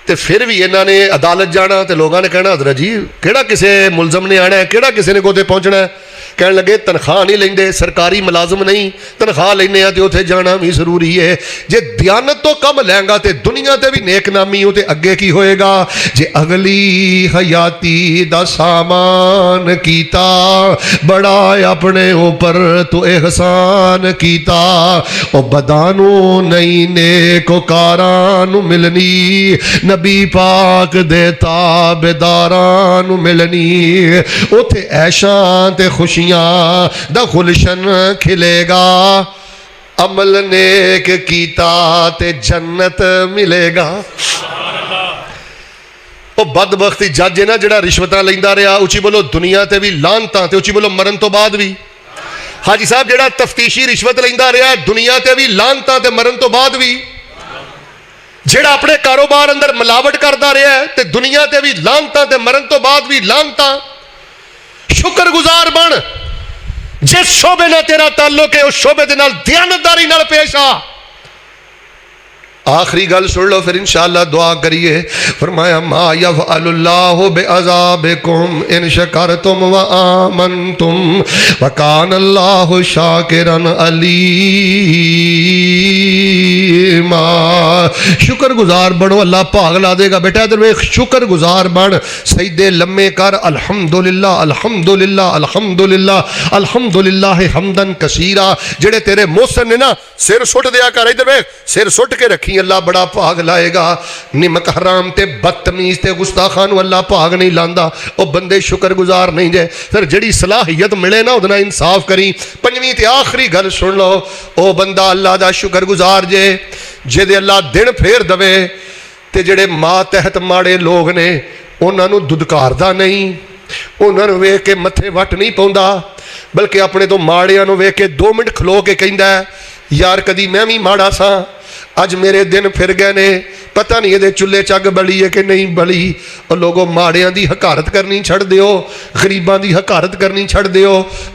तो फिर भी इन्होंने अदालत जाना, तो लोगों ने कहना हजरत जी केड़ा किसी मुलजम ने आना है, केड़ा किसी ने कोते पहुंचना है। कह लगे तनख्वाह नहीं लेंदे, सरकारी मुलाजम नहीं, तनख्वाह लेने तो उत्थे जाना भी जरूरी है। जे दयानत तो कम लेंगा तो दुनिया ते भी नेकनामी हो, तो अगे की होएगा। जे अगली हयाती दा सामान कीता, बड़ा अपने ऊपर तो एहसान कीता, ओ बदानू नहीं नेकोकारां मिलनी, नबी पाक दे ताबेदारां मिलनी। उथे ऐशां ते खुशियां दा गुलशन खिलेगा, अमल नेक कीता ते जन्नत मिलेगा। ਉਹ ਬਦਬਖਤੀ ਜੱਜ ਹੈ ਨਾ ਜਿਹੜਾ ਰਿਸ਼ਵਤਾਂ ਲੈਂਦਾ ਰਿਹਾ, ਉੱਚੀ ਬੋਲੋ ਦੁਨੀਆ ਤੇ ਵੀ ਲਾਹਨਤਾਂ, ਤੇ ਉੱਚੀ ਬੋਲੋ ਮਰਨ ਤੋਂ ਬਾਅਦ ਵੀ। ਹਾਜੀ ਸਾਹਿਬ ਜਿਹੜਾ ਤਫਤੀਸ਼ੀ ਰਿਸ਼ਵਤ ਲੈਂਦਾ ਰਿਹਾ, ਦੁਨੀਆ ਤੇ ਵੀ ਲਾਹਨਤਾਂ ਤੇ ਮਰਨ ਤੋਂ ਬਾਅਦ ਵੀ। ਜਿਹੜਾ ਆਪਣੇ ਕਾਰੋਬਾਰ ਅੰਦਰ ਮਿਲਾਵਟ ਕਰਦਾ ਰਿਹਾ ਤੇ ਦੁਨੀਆ ਤੇ ਵੀ ਲਾਹਨਤਾਂ ਤੇ ਮਰਨ ਤੋਂ ਬਾਅਦ ਵੀ ਲਾਹਨਤਾਂ। ਸ਼ੁਕਰਗੁਜ਼ਾਰ ਬਣ, जिस शोबे नाल तेरा ताल्लुक है उस शोबे दे नाल दयानतदारी नाल पेश आ। आखिरी गल सुन लो फिर इंशाअल्लाह दुआ करिए। फरमाया मा यफ़अलुल्लाहु बिअज़ाबिकुम इन शकरतुम व आमनतुम व कानल्लाहु शाकिरन अलीमा। शुक्रगुजार बनो, अल्लाह भाग ला देगा। बेटा इधर वेख, शुक्रगुजार बन, सजदे लम्मे कर, अल्हम्दुलिल्लाह अल्हम्दुलिल्लाह अल्हम्दुलिल्लाह अल्हम्दुलिल्लाह हमदन कसीरा। जेड़े तेरे मोहसन ने ना सिर सुट दिया कर, इधर वेख सिर सुट के रखी, अल्लाह बड़ा भाग लाएगा। निमक हराम ते बदतमीज ते गुस्ताखां नूं अल्लाह भाग नहीं लांदा। ओ बंदे शुक्रगुजार नहीं जे। फिर जिहड़ी सलाहियत मिले ना उहदे नाल इंसाफ करी। पंजवीं ते आखिरी गल सुन लो, ओ बंदा अल्लाह दा शुक्रगुजार जे जिहदे अल्लाह दिन फेर दवे, ते जिहड़े मातहत माड़े लोग ने उन्हां नूं दुदकारदा नहीं, उन्हां नूं वेख के मत्थे वट नहीं पाउंदा, बल्कि अपने तो माड़ियां नूं वेख के 2 मिनट खलो के कहिंदा यार कदी मैं भी माड़ा सा, अज मेरे दिन फिर गए ने, पता नहीं ये चुल्हे चग बली है कि नहीं बली। और लोगों माड़ियां दी हकारत करनी छड़ दिओ, गरीबां दी हकारत करनी छड़ दिओ।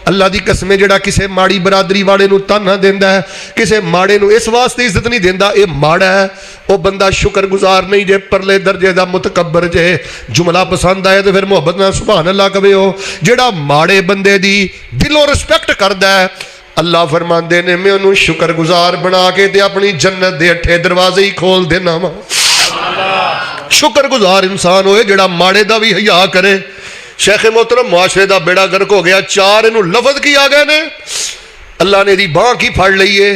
अल्लाह दी कसम जिहड़ा किसी माड़ी बरादरी वाले नूं ताना देंदा है, किसी माड़े नूं इस वास्ते इज्जत नहीं देंदा, ये माड़ा है, वो बंदा शुक्रगुजार नहीं जे, परले दर्जे दा मुतकब्बर जे। जुमला पसंद आए तो फिर मुहब्बत नाल सुभान अल्लाह कहो। जिहड़ा माड़े बंदे दी दिलों रिस्पैक्ट करदा है, अल्लाह फरमाते ने मैं उन्होंने शुक्रगुजार बना के ते अपनी जन्नत दे 8 दरवाजे ही खोल देना वा। शुक्रगुजार इंसान होए जिहड़ा माड़े दा भी हया करे। शेख मोहतरम मुआशरे दा बेड़ा गर्क हो गया, 4 इनू लफज की आ गए ने, अल्लाह ने दी बांह की फड़ लई है,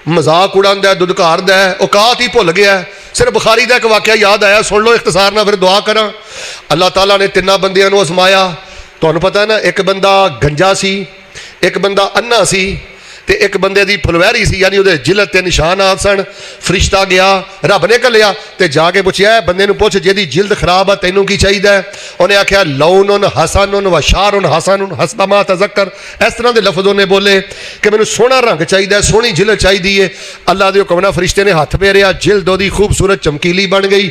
मजाक उड़ांदा है, दुदकारदा है, औकात ही भुल गया। सिर्फ बुखारी दा एक वाकया याद आया, सुन लो इख्तिसार नाल फिर दुआ करा। अल्लाह ताला ने 3 बंदियां नूं आजमाया। तुहानूं पता है ना, एक बंदा गंजा सी, एक बंदा अन्ना सी, ते एक बंदे दी फुलवैरी सी, यानी उहदे जिलत ते निशानात सन। फरिश्ता गया, रब ने घल्लिया ते जाके पुछया बंदे नूं पुछ जिहदी जिल्द खराब आ तैनूं की चाहिदा है? उहने आख्या लौनुन हसनुन व शारुन हसनुन हसब मा तज़क्कर। इस तरह के लफ्ज़ उन्हें बोले कि मैनूं सोहना रंग चाहिदा है, सोहनी जिल्द चाहिदी है। अल्लाह दे हुक्म नाल फरिश्ते ने हथ फेरिया, जिल्द उहदी खूबसूरत चमकीली बन गई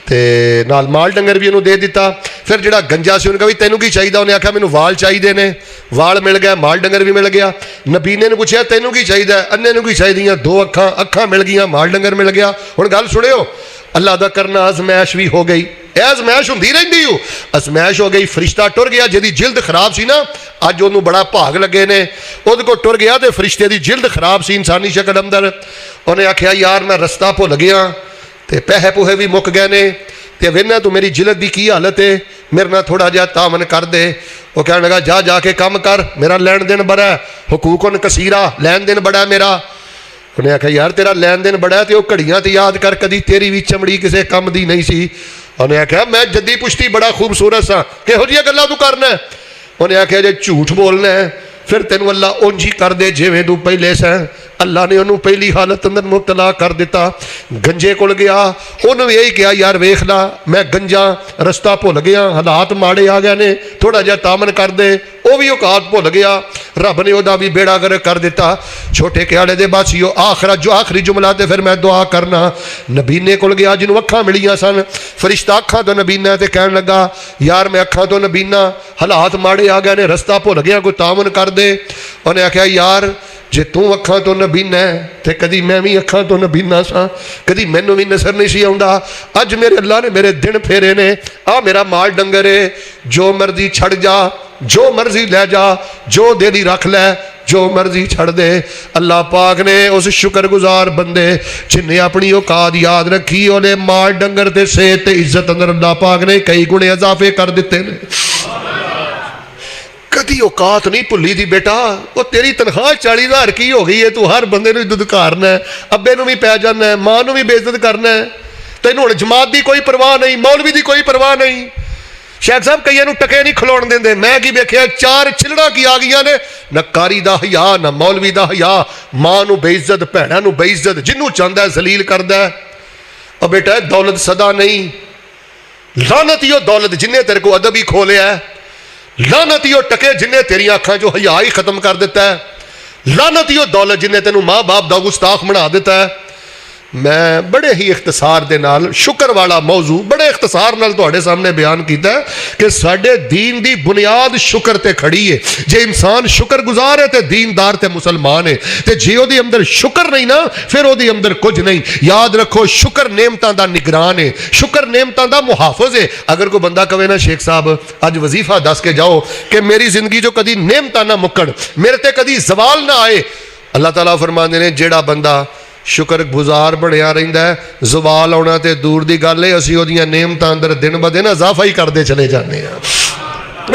ते नाल माल डंगर भी उन्होंने दे दिता। फिर जिहड़ा गंजा सी उन्हें कहा भी तैनूं की चाहिदा? उन्हें आख्या मैनूं वाल चाहिए ने, वाल मिल गया, माल डंगर भी मिल गया। नबीने ने पूछा तैनूं की चाहिए? अन्ने नूं की चाहिए? 2 अखां, अखां मिल गई, माल डंगर मिल गया। हुण गल सुणियो, अल्लाह दा करना आजमैश भी हो गई। आजमैश हुंदी रहिंदी हो, आजमैश हो गई। फरिश्ता टुर गया, जिहदी जिल्द खराब सी ना, अज उहनूं बड़ा भाग लगे ने, उहदे कोल टुर गया तो फरिश्ते दी जिल्द खराब सी इंसानी शक्ल अंदर। उन्हें आख्या यार मैं रस्ता भुल गया ते पैसे पूहे भी मुक गए ने, ते वेना तू मेरी जिलत की हालत है, मेरे नाल थोड़ा जिहा तामन कर दे। वो कहने लगा जा जाके काम कर, मेरा लैन देन बड़ा है, हुकूकन कसीरा, लैन देन बड़ा है मेरा। उन्हें आख्या यार तेरा लैन देन बड़ा है तो घड़ियां तो याद कर, कदी तेरी भी चमड़ी किसी कम दी नहीं सी। उन्हें आख्या मैं जद्दी पुश्ती बड़ा खूबसूरत सा, किहो जिहियां गल्लां तू करना? उन्हें आख्या जे झूठ बोलना है फिर तेन अल्लाह उंज ही कर दे जिवें तू पहले सै। अल्लाह ने उन्होंने पहली हालत अंदर मुबतला कर दिता। गंजे कोल गया, उन्होंने यही कहा यार वेख ला मैं गंजा, रस्ता भुल गया, हालात माड़े आ गए ने, थोड़ा जिहा तामन कर दे। वह भी औकात भुल गया, रब ने वह भी बेड़ा गर्क कर दिता। छोटे क्याड़े दे बासियो आखिरी जुमला ते फिर मैं दुआ करना। नबीने कोल गया जिन्होंं अखां मिलियां सन, फरिश्ता अखां तो नबीना ते कहन लगा यार मैं अखां तो नबीना, हालात माड़े आ गए ने, रस्ता भुल गया, कोई तामन कर दे। उन्हें आख्या यार जे तू अखां तो नबीना है तो कदी मैं भी अखां तो नबीना सा, कदी मैनू भी नजर नहीं सी आउंदा। अज मेरे अल्लाह ने मेरे दिन फेरे ने, आ मेरा माल डंगर है, जो मर्जी छड़ जा, जो मर्जी ले जा, जो देनी रख लै, जो मर्जी छड़ दे। अल्लाह पाक ने उस शुक्रगुजार बंदे जिन्हें अपनी औकात याद रखी, उन्हें माल डंगर ते सेहत ते इज्जत अंदर अल्लाह पाक ने कई गुणे इजाफे कर दिते ने। कदी औकात नहीं भुली दी बेटा, वो तेरी तनख्वाह 40,000 की हो गई है, तू हर बंदे नूं दुदकारना है, अब्बे नूं भी पै जाना है, मां नूं भी बेइज्जत करना है, तैनूं हुण जमात की कोई परवाह नहीं, मौलवी की कोई परवाह नहीं। शेख साहब कईयां नूं टके नहीं खलोण देंदे, मैं की वेखिया 4 छिलड़ा की आ गई ने, न कारी दा हया न मौलवी दा हया, मां नूं बेइज्जत, भैणां नूं बेइज्जत, जिन्नूं चाहता है जलील करदा है। और बेटा दौलत सदा नहीं, लानत ही दौलत जिन्हें तेरे को अदब ही खोलिया है, लानत ही टके जिन्हें तेरिया अखां चो हया ही खत्म कर दिता है, लानत ही दौलत जिन्हें तेनू माँ बाप दा गुस्ताख बना दिता है। मैं बड़े ही इख्तिसार दे नाल शुक्र वाला मौजू बड़े इख्तिसार नाल तुहाडे सामने बयान किया है कि साडे दीन दी बुनियाद शुक्र ते खड़ी है। जे इंसान शुक्रगुजार है तो दीनदार ते मुसलमान है, ते जे ओहदे अंदर शुक्र नहीं ना फिर ओहदे अंदर कुछ नहीं। याद रखो शुक्र नेमतां दा निगरान है, शुक्र नेमतां दा मुहाफिज है। अगर कोई बंदा कहे ना शेख साहब अज वजीफा दस के जाओ कि मेरी जिंदगी जो कदी नेमतां ना मुक्कण, मेरे ते कदी जवाल ना आए, अल्लाह ताला फरमांदे ने जेड़ा बंदा शुक्रगुजार बनया रहिंदा है, जवाल आउणा ते दूर दी गल है, असीं ओहदियां नेमतां अंदर दिन ब दिन इजाफा ही करते चले जाते हैं,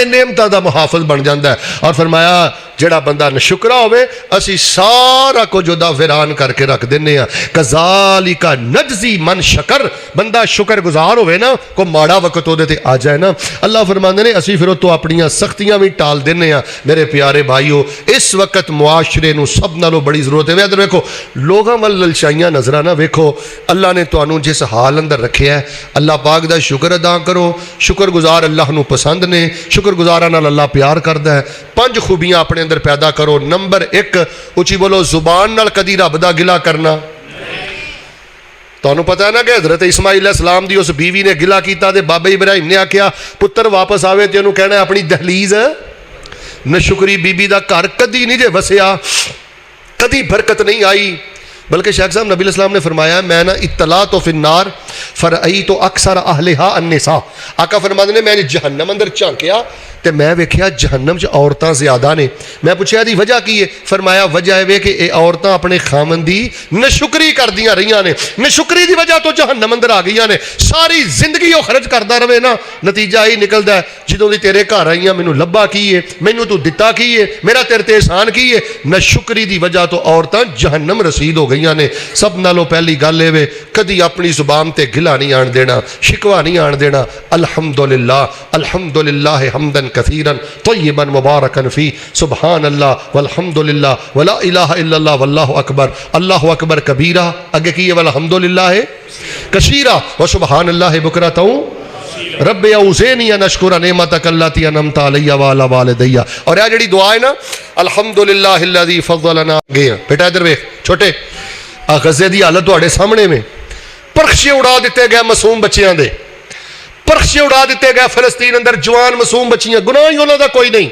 नेमतां दा मुहाफिज बन जाता है। और फरमाया जेड़ा बंदा नशुकरा होवे असी सारा कुछ ओहदा वीरान करके रख दिंदे आ। कज़ालिका नजज़ी मन शकर, बंदा शुक्रगुजार होवे ना, कोई माड़ा वक्त ओहदे ते आ जाए ना, अल्लाह फरमांदे ने असी फिर तो अपनियां सख्तियां भी टाल दिंदे आ। मेरे प्यारे भाईओ इस वक्त मुआशरे नूं सब नालों बड़ी जरूरत है। इधर वेखो लोगों वाल ललचाइयां नजरां ना वेखो, अल्लाह ने तुहानूं जिस हाल अंदर रखिया है अल्लाह पाक दा शुक्र अदा करो। शुक्रगुजार अल्लाह नूं पसंद ने, शुक्रगुजारां नाल अल्लाह प्यार करदा है। 5 खूबियां अपने अंदर पैदा करो। नंबर 1 उची बोलो जुबान नाल कदी रब दा गिला करना। तुहानूं पता है ना कि हज़रत इस्माइल अलैहिस्सलाम दी उस बीवी ने गिला किया तो बाबा इब्राहिम ने आख्या पुत्र वापस आवे तो उन्होंने कहना अपनी दहलीज नशुकरी बीबी दा घर कदी नहीं जे वसिया, कदी बरकत नहीं आई। बल्कि शेख साहब नबी इस्लाम ने फरमाया मैं ना इत्तला तो फिन्नार फरई तो अक्सर अहलिहा अन्निसा, आका फरमाते ने मैंने जहन्नम अंदर झांकिया तो मैं वेख्या जहन्नम च औरतां ज़्यादा ने। मैं पूछा यदी वजह की है, फरमाया वजह है कि ये औरतां अपने खामन दी नशुकरी करदियां रहियां ने, नशुकरी की वजह तो जहन्नम अंदर आ गई ने। सारी जिंदगी वो खर्च करता रहे ना, नतीजा यही निकलता है जो दी तेरे घर आईयां मैनू लब्भा की है, मैनू तू दिता की है, मेरा तेरे ते एहसान की है। नशुकरी की वजह तो औरतां जहन्नम रसीद हो गई ने। सब नालों पहली गल ये कदी अपनी जुबान ते गिला नहीं आन देना, शिकवा नहीं आन देना। अल्हम्दुलिल्लाह अल्हम्दुलिल्लाह हमदन कसीरन तय्यबन मुबारकन फी, सुबहान अल्लाह वल्हम्दुलिल्लाह वला इलाहा इल्लल्लाह वल्लाहु अकबर, अल्लाहु अकबर कबीरा, आगे की है वल्हम्दुलिल्लाह कसीरा व सुबहान अल्लाह बुकरतौ रब्बे औज़िनी अन अश्कुरा निअमतक अल्लती अनअमत अलैया व अला वालिदैया। और यह जी दुआ है ना अल्हम्दुलिल्लाहिल्लज़ी फ़ज़्ज़लना, बेटा इधर वेख छोटे आ गज़े की हालत तुहाडे सामने में, परखचे उड़ा दिते गए मासूम बच्चियां दे, परखचे उड़ा दिते गए फिलस्तीन अंदर जवान मासूम बच्चियां, गुनाह ही उन्हां दा कोई नहीं।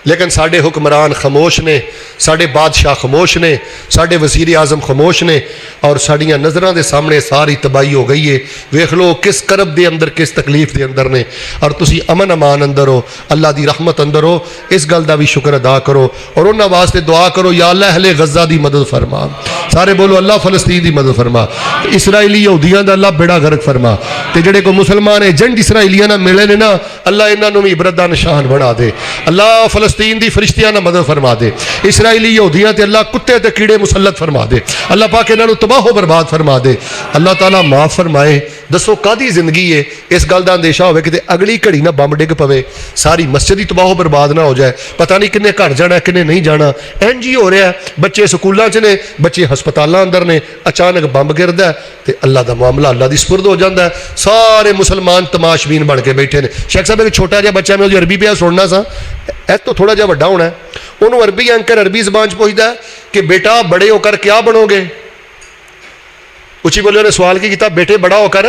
लेकिन साडे हुक्मरान खामोश ने, साडे बादशाह खामोश ने, साडे वज़ीर आज़म खामोश ने और साड़ियाँ नज़रों के सामने सारी तबाही हो गई है। वेख लो किस करब के अंदर किस तकलीफ के अंदर ने, और तुसी अमन अमान अंदर हो, अल्लाह की रहमत अंदर हो। इस गल का भी शुक्र अदा करो और उन्होंने वास्ते दुआ करो या अल्लाह अहले गज़ा की मदद फरमा, सारे बोलो अल्लाह फ़लस्तीन की मदद फरमा, इसराइली यहूदियों का अल्लाह बेड़ा गर्क फरमा, तो जेडे कोई मुसलमान एजेंट इसराइलियां ना मिले ने ना अल्लाह इन्होंने भी इबरत दा निशान बना दे। अल्लाह फलस्तीन की फरिश्तियां ना मदद फरमा दे, इसराइली यहूदियां ते अल्लाह कुत्ते ते कीड़े मुसलत फरमा दे, अल्लाह पाक इन्हों तबाहो बर्बाद फरमा दे, अल्लाह ताला माफ़ फरमाए। दसो कादी जिंदगी है, इस गल का अंदेशा हो कि अगली घड़ी ना बंब डिग पवे, सारी मस्जिद ही तबाहो बर्बाद ना हो जाए, पता नहीं किन्ने घर जाना किन्ने नहीं जाना। इंज ही हो रहा है, बच्चे स्कूलों च ने, बच्चे हस्पतालों अंदर ने, अचानक बंब गिरदा है तो अल्लाह का मामला अल्लाह की सुपुर्द हो जाता है। सारे मुसलमान तमाशबीन बन के बैठे ने। शेख साहब एक छोटा जहा बच्चा मैं उसकी अरबी पे सुनना सा, ए तो थोड़ा जहा वड्डा होना है, उन्होंने अरबी अंकर अरबी जबान च पुछदा कि बेटा बड़े होकर क्या बनोगे। उची बोले उन्हें सवाल की किया बेटे बड़ा होकर,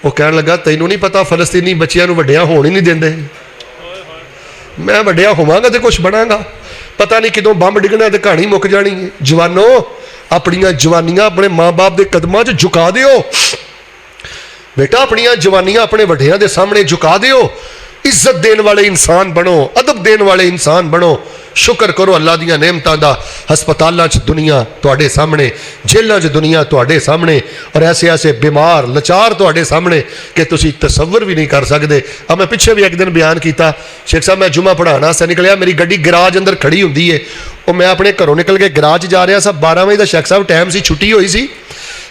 वो कह लगा तैनू नहीं पता फलस्तीनी बच्चियां वड्डियां होण ही नहीं देंदे, मैं वड्डिया होवांगा तो कुछ बनांगा। पता नहीं किदों बंब डिगना तो कहानी मुक जानी है। जवानों अपनियां जवानियां अपने माँ बाप के कदमां च झुका दिओ बेटा, अपनियां जवानियां अपने वड्डियां दे सामने झुका दिओ। इज्जत देने वाले इंसान बनो, अदब देने वाले इंसान बनो। शुक्र करो अल्लाह दियां नेमतां दा। हस्पतालों च दुनिया तुहाडे सामने, जेलों च दुनिया तुहाडे सामने, और ऐसे ऐसे बीमार लाचार तुहाडे सामने कि तुसी तसव्वुर भी नहीं कर सकते। अब मैं पिछे भी एक दिन बयान किया, शेख साहब मैं जुमा पढ़ाना से निकलिया, मेरी गड्डी गराज अंदर खड़ी होंदी है, और मैं अपने घरों निकल के गराज जा रहा सा। 12 बजे का शेख साहब टाइम से छुट्टी हुई सी,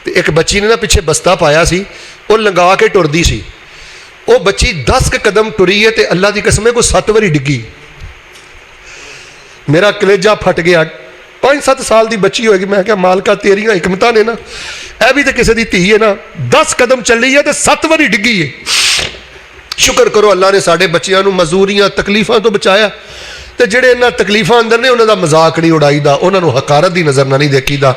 ते एक बच्ची ने ना पिछे बस्ता पाया सी, वो लंगा के टुरदी सी। वो बच्ची 10 कदम टुरी है, तो अल्लाह की कसम कोई 7 बारी डिग्गी। मेरा कलेजा फट गया। 5-7 साल की बच्ची होगी। मैं क्या मालका तेरिया हिकमतां ने ना, यह भी तो किसी की धी है ना। 10 कदम चली है तो 7 बारी डिग्गी है। शुक्र करो अल्लाह ने साढ़े बच्चों को मजूरियां तकलीफों तो बचाया। तो जेडे इन्होंने तकलीफों अंदर ने उन्होंने मजाक नहीं उड़ाईदा, उन्होंने हकारत की नज़र ना नहीं देखीदा।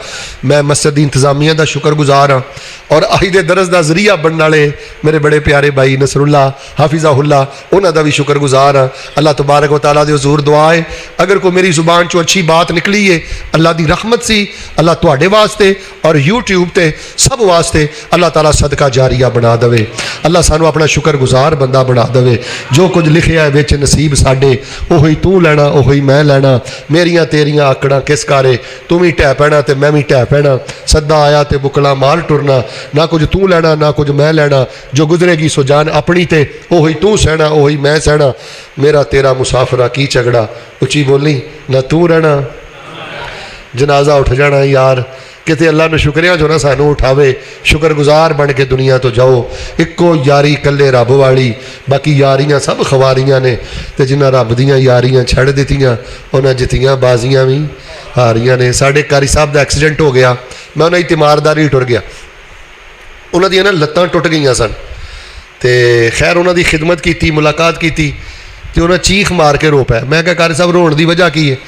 मैं मस्जिद की इंतजामिया का शुक्रगुजार हाँ, और अज के दरस का जरिया बनने वाले मेरे बड़े प्यारे भाई नसरुल्ला हाफिज़ाहुल्ला, उन्होंने भी शुक्रगुजार हाँ। अल्लाह तबारक व तआला दे हुज़ूर दुआ है, अगर कोई मेरी जुबान चो अच्छी बात निकली है अल्लाह की रहमत सी। अल्लाह तुहाडे वास्ते और यूट्यूब ते सब वास्ते अल्लाह ताला सदका जारिया बना देवे। अल्लाह सानू अपना शुक्रगुजार बंदा बना देवे। जो कुछ लिखिया है विच नसीब साडे, ओही तू लेना, ओही मैं लेना। मेरिया तेरिया आकड़ा किस कारे, तू भी ढह पैना तो मैं भी ढह पैना। सदा आया तो बुकला मार टुरना, ना कुछ तू लेना ना कुछ मैं लेना। जो गुजरेगी सो जान अपनी ते, ओही तू सहना ओही मैं सहना। मेरा तेरा मुसाफरा की झगड़ा, उची बोली ना तू रहना। जनाजा उठ जाना यार, किते अल्लाह ने शुक्रिया जो ना सानू उठावे। शुक्रगुजार बन के दुनिया तो जाओ। इक्को यारी कल्ले रब वाली, बाकी यारियां सब खवारियां ने। तो जिन्हें रब दियां यारियां छड़ दित्तियां उन्हें जितियां बाजियां भी हारियां ने। साढ़े कारी साहब का एक्सीडेंट हो गया, मैं उन्हें तीमारदारी टुर गया। उन्होंने ना लत्तां टुट गई सन, तो खैर उन्होंने खिदमत की, मुलाकात की, तो उन्हें चीख मार के रो पाया। मैं क्या कारी साहब रोण की वजह की है?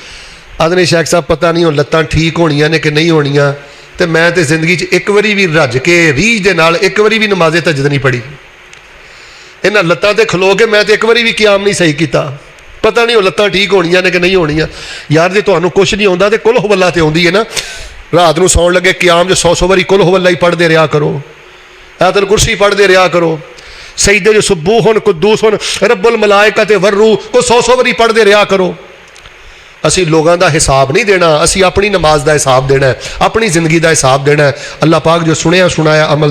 आदने शेख साहब पता नहीं हो लत्तां ठीक होनियां ने कि नहीं होनियां। तो मैं तो जिंदगी एक बारी भी रज के रीझ के नाल एक बारी भी नमाजे तजद नहीं पढ़ी। इन्हां लत्तां ते खलो के मैं तो एक बारी भी क्याम नहीं सही किया। पता नहीं हो लत्तां ठीक होनियां ने कि नहीं होनियां। यार जे तुहानूं कुछ नहीं आउंदा तो कुल हुवल्ला तो आउंदी है ना। रात नूं सौण लगे क्याम 100 बारी कुल हुवल्ला ही पढ़ते रहा करो, आयतुल कुर्सी पढ़ते रहा करो, सईदे जो सुब्बूहुन कुद्दूसुन रब्बुल मलाइकते वर्रू को 100 बारी पढ़ते रहा करो। असी लोगों का हिसाब नहीं देना, असी अपनी नमाज का हिसाब देना है, अपनी जिंदगी का हिसाब देना है। अल्लाह पाक जो सुनिया सुनाया अमल दी